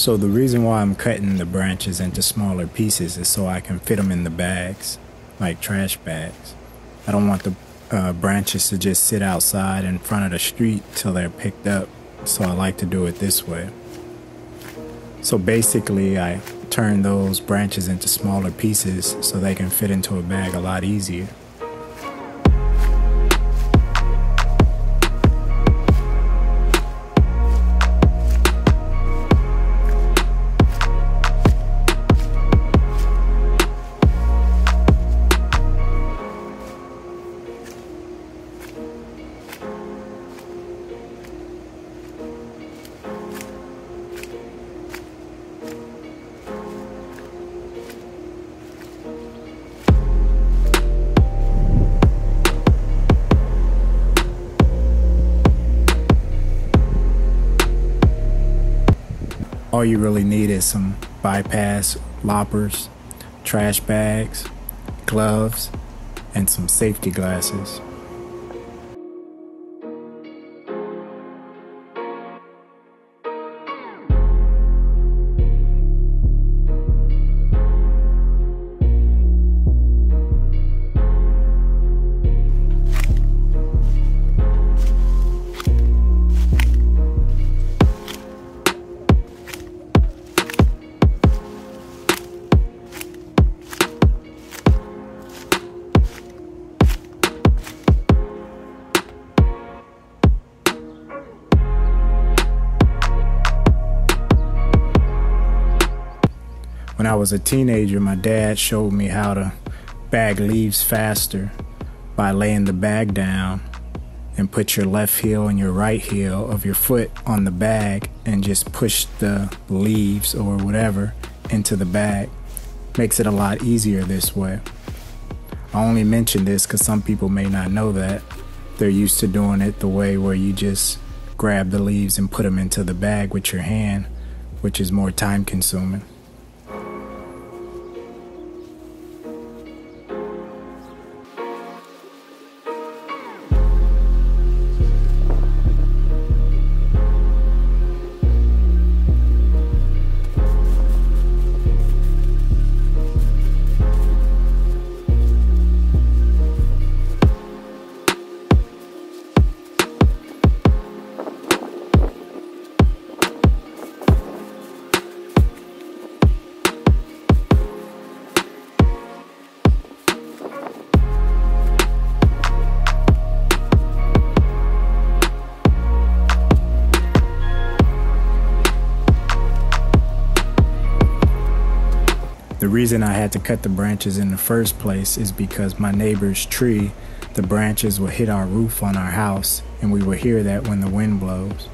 So the reason why I'm cutting the branches into smaller pieces is so I can fit them in the bags, like trash bags. I don't want the branches to just sit outside in front of the street till they're picked up, so I like to do it this way. So basically I turn those branches into smaller pieces so they can fit into a bag a lot easier. All you really need is some bypass loppers, trash bags, gloves, and some safety glasses. When I was a teenager, my dad showed me how to bag leaves faster by laying the bag down and put your left heel and your right heel of your foot on the bag and just push the leaves or whatever into the bag. Makes it a lot easier this way. I only mention this because some people may not know that. They're used to doing it the way where you just grab the leaves and put them into the bag with your hand, which is more time consuming. The reason I had to cut the branches in the first place is because my neighbor's tree, the branches would hit our roof on our house, and we would hear that when the wind blows.